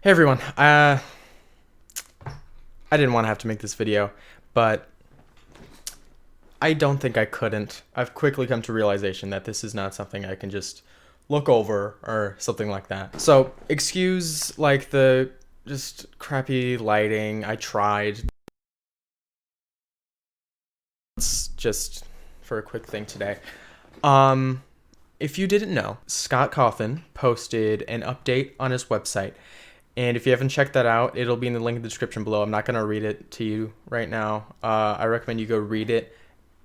Hey everyone, I didn't want to have to make this video, but I don't think I couldn't. I've quickly come to realization that this is not something I can just look over or something like that. So excuse like the just crappy lighting. I tried. It's just for a quick thing today. Um, if you didn't know, Scott Cawthon posted an update on his website. And if you haven't checked that out, it'll be in the link in the description below. I'm not going to read it to you right now. I recommend you go read it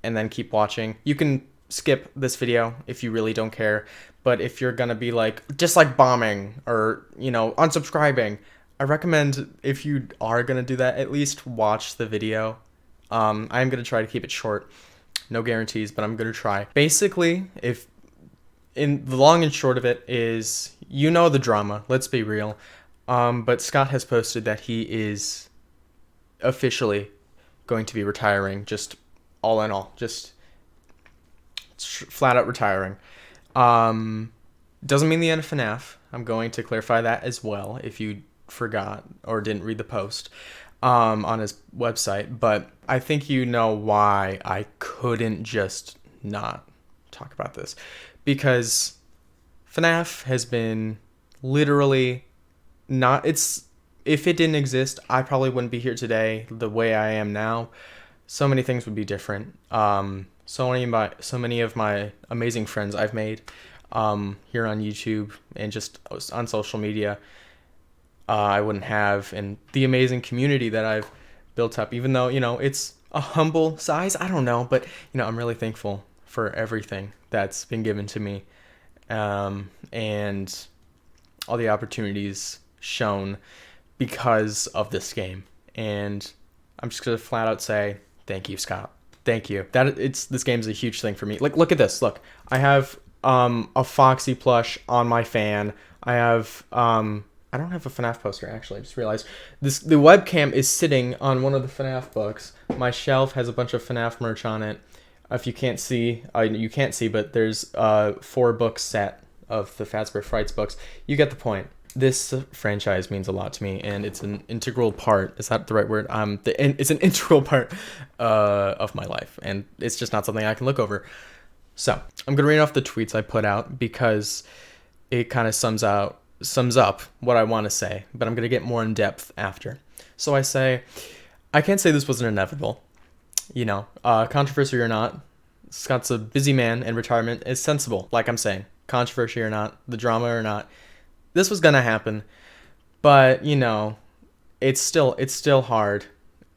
and then keep watching. You can skip this video if you really don't care. But if you're going to be like, dislike bombing or, unsubscribing, I recommend if you are going to do that, at least watch the video. I'm going to try to keep it short. No guarantees, but I'm going to try. Basically, if in the long and short of it is, the drama. Let's be real. But Scott has posted that he is officially going to be retiring, just all in all, just flat out retiring. Doesn't mean the end of FNAF. I'm going to clarify that as well if you forgot or didn't read the post on his website. But I think you know why I couldn't just not talk about this. Because FNAF has been literally... if it didn't exist, I probably wouldn't be here today the way I am now. So many things would be different. So many of my amazing friends I've made here on YouTube and just on social media, I wouldn't have, and the amazing community that I've built up, even though, it's a humble size. I don't know, but, I'm really thankful for everything that's been given to me, and all the opportunities shown because of this game. And I'm just gonna flat out say thank you, Scott. Thank you. This game's a huge thing for me. Like, look at this. Look, I have a Foxy plush on my fan. I have I don't have a FNAF poster, actually. I just realized the webcam is sitting on one of the FNAF books. My shelf has a bunch of FNAF merch on it. If you can't see, you can't see, but there's 4-book set of the Fazbear Frights books. You get the point. This franchise means a lot to me, and it's an integral part. Is that the right word? It's an integral part of my life, and it's just not something I can look over. So I'm gonna read off the tweets I put out because it kind of sums up what I want to say, but I'm gonna get more in depth after. So I say, I can't say this wasn't inevitable. Controversy or not, Scott's a busy man, and retirement is sensible. Like I'm saying, controversy or not, the drama or not. This was gonna happen, but it's still hard,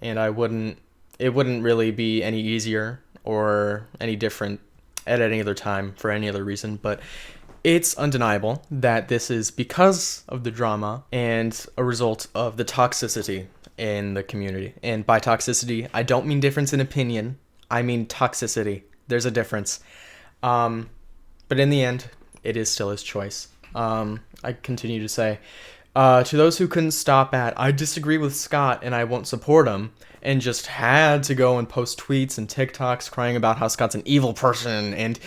and it wouldn't really be any easier or any different at any other time for any other reason. But it's undeniable that this is because of the drama and a result of the toxicity in the community. And by toxicity, I don't mean difference in opinion. I mean toxicity. There's a difference. But in the end, it is still his choice. I continue to say, to those who couldn't stop at, I disagree with Scott and I won't support him, and just had to go and post tweets and TikToks crying about how Scott's an evil person, and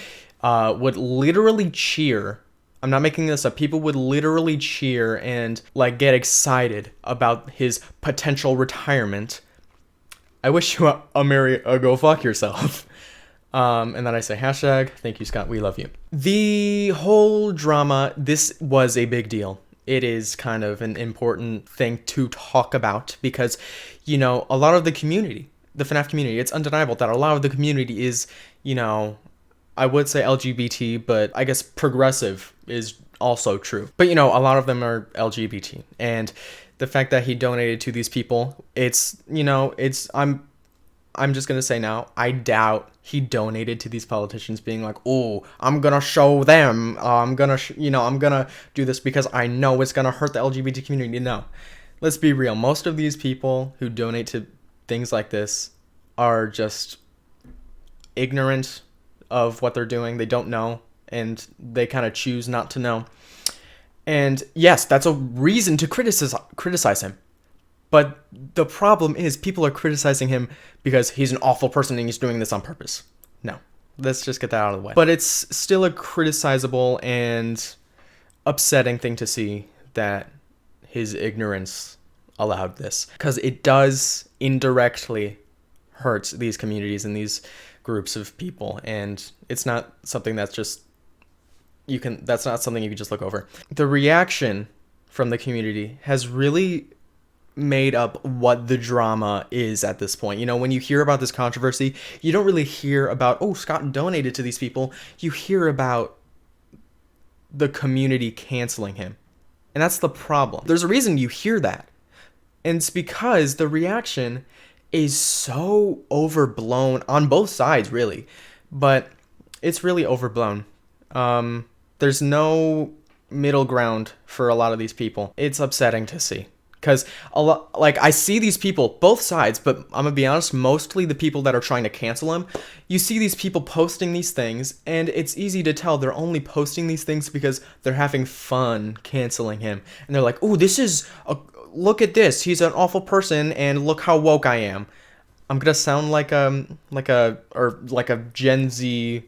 would literally cheer. I'm not making this up. People would literally cheer and get excited about his potential retirement. I wish you a go fuck yourself. And then I say, hashtag, thank you, Scott, we love you. The whole drama, this was a big deal. It is kind of an important thing to talk about because, a lot of the community, the FNAF community, it's undeniable that a lot of the community is, I would say LGBT, but I guess progressive is also true. But, a lot of them are LGBT. And the fact that he donated to these people, I'm just going to say now, I doubt he donated to these politicians being like, oh, I'm going to show them, I'm going to do this because I know it's going to hurt the LGBT community. No, let's be real. Most of these people who donate to things like this are just ignorant of what they're doing. They don't know, and they kind of choose not to know. And yes, that's a reason to criticize him. But the problem is people are criticizing him because he's an awful person and he's doing this on purpose. No, let's just get that out of the way. But it's still a criticizable and upsetting thing to see that his ignorance allowed this, because it does indirectly hurt these communities and these groups of people, and it's not something that's not something you can just look over. The reaction from the community has really made up what the drama is at this point. You know, when you hear about this controversy, you don't really hear about, oh, Scott donated to these people. You hear about the community canceling him. And that's the problem. There's a reason you hear that. And it's because the reaction is so overblown on both sides, really. But it's really overblown. There's no middle ground for a lot of these people. It's upsetting to see. Because I see these people, both sides, but I'm gonna be honest, mostly the people that are trying to cancel him. You see these people posting these things, and it's easy to tell they're only posting these things because they're having fun canceling him. And they're like, "Oh, look at this. He's an awful person, and look how woke I am." I'm gonna sound like a Gen Z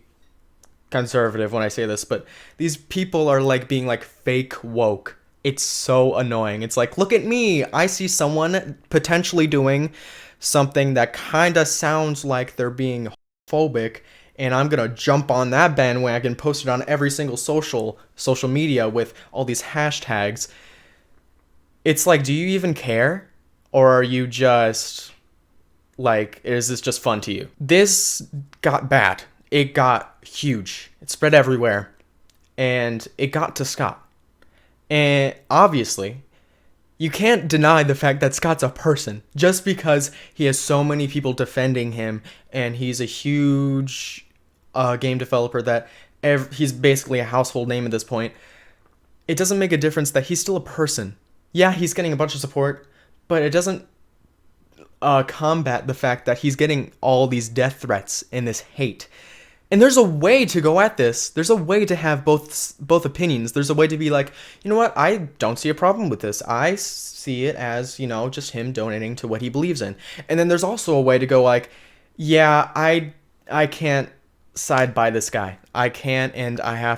conservative when I say this, but these people are like being like fake woke. It's so annoying. It's like, look at me. I see someone potentially doing something that kind of sounds like they're being phobic, and I'm going to jump on that bandwagon, post it on every single social media with all these hashtags. It's like, do you even care? Or are you just like, is this just fun to you? This got bad. It got huge. It spread everywhere. And it got to Scott. And obviously, you can't deny the fact that Scott's a person. Just because he has so many people defending him, and he's a huge game developer that he's basically a household name at this point, it doesn't make a difference that he's still a person. Yeah, he's getting a bunch of support, but it doesn't combat the fact that he's getting all these death threats and this hate. And there's a way to go at this. There's a way to have both opinions. There's a way to be like, you know what? I don't see a problem with this. I see it as, you know, just him donating to what he believes in. And then there's also a way to go like, yeah, I can't side by this guy. I can't, and I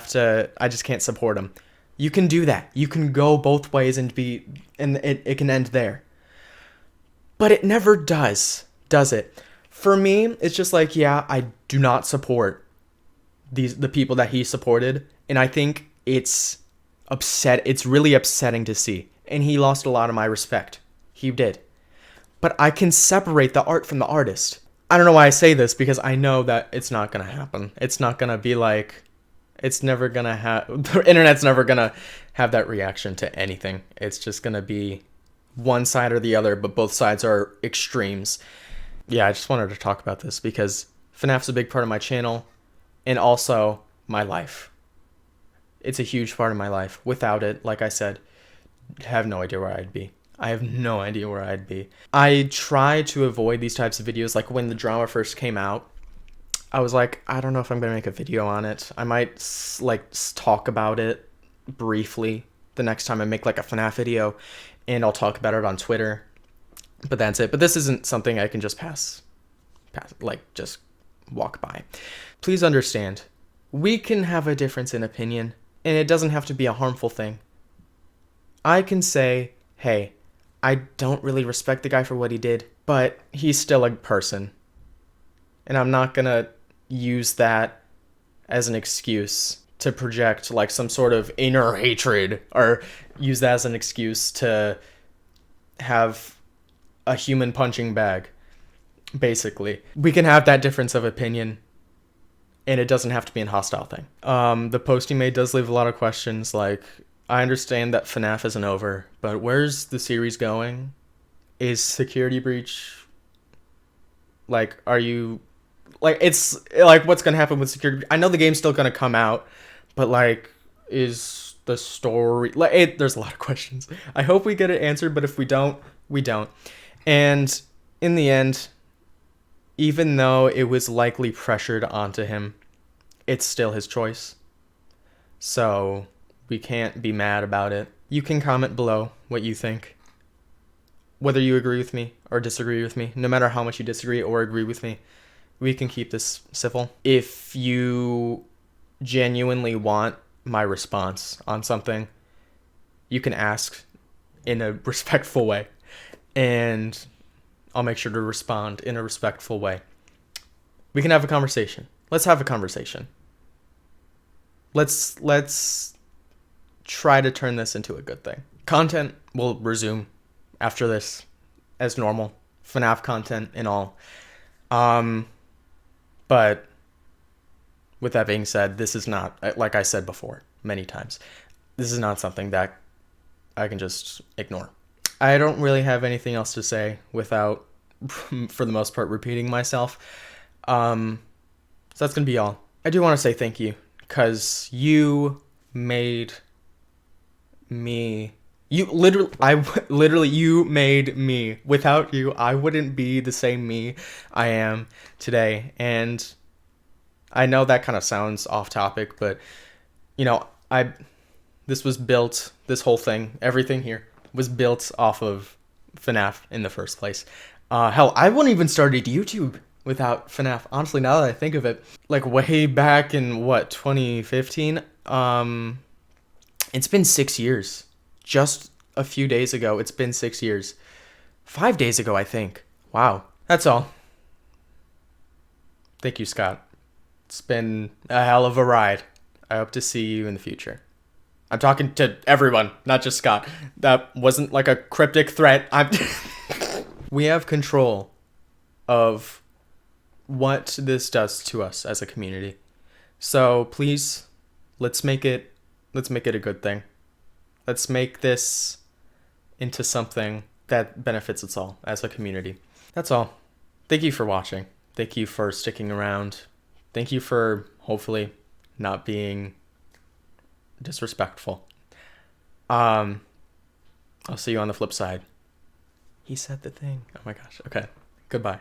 just can't support him. You can do that. You can go both ways and it can end there. But it never does it? For me, it's just like, yeah, I do not support the people that he supported, and I think it's really upsetting to see. And he lost a lot of my respect. He did. But I can separate the art from the artist. I don't know why I say this, because I know that it's not gonna happen. It's not gonna be like, it's never gonna have, the internet's never gonna have that reaction to anything. It's just gonna be one side or the other, but both sides are extremes. Yeah, I just wanted to talk about this because FNAF's a big part of my channel and also my life. It's a huge part of my life. Without it, like I said, I have no idea where I'd be. I try to avoid these types of videos. Like when the drama first came out, I was like, I don't know if I'm going to make a video on it. I might talk about it briefly the next time I make like a FNAF video, and I'll talk about it on Twitter. But that's it. But this isn't something I can just just walk by. Please understand, we can have a difference in opinion, and it doesn't have to be a harmful thing. I can say, hey, I don't really respect the guy for what he did, but he's still a person. And I'm not gonna use that as an excuse to project like some sort of inner hatred, or use that as an excuse to have a human punching bag. Basically, we can have that difference of opinion, and it doesn't have to be a hostile thing. The post he made does leave a lot of questions. Like, I understand that FNAF isn't over, but where's the series going? Is Security Breach, like, are you, like, it's like, what's gonna happen with Security Breach? I know the game's still gonna come out, but like, is the story, like, there's a lot of questions. I hope we get it answered, but if we don't, we don't. And in the end, even though it was likely pressured onto him, it's still his choice. So we can't be mad about it. You can comment below what you think, whether you agree with me or disagree with me. No matter how much you disagree or agree with me, we can keep this civil. If you genuinely want my response on something, you can ask in a respectful way. And I'll make sure to respond in a respectful way. We can have a conversation. Let's have a conversation. Let's try to turn this into a good thing. Content will resume after this as normal. FNAF content and all. But with that being said, this is not, like I said before many times, this is not something that I can just ignore. I don't really have anything else to say without, for the most part, repeating myself. So that's going to be all. I do want to say thank you, because you made me... You made me. Without you, I wouldn't be the same me I am today. And I know that kind of sounds off topic, but this whole thing, everything here was built off of FNAF in the first place. Hell, I wouldn't even started YouTube without FNAF. Honestly, now that I think of it, like way back in 2015, it's been 6 years. Just a few days ago, it's been 6 years. 5 days ago, I think. Wow. That's all. Thank you, Scott. It's been a hell of a ride. I hope to see you in the future. I'm talking to everyone, not just Scott. That wasn't like a cryptic threat. We have control of what this does to us as a community. So please, let's make it a good thing. Let's make this into something that benefits us all as a community. That's all. Thank you for watching. Thank you for sticking around. Thank you for hopefully not being disrespectful. I'll see you on the flip side. He said the thing. Oh my gosh. Okay. Goodbye.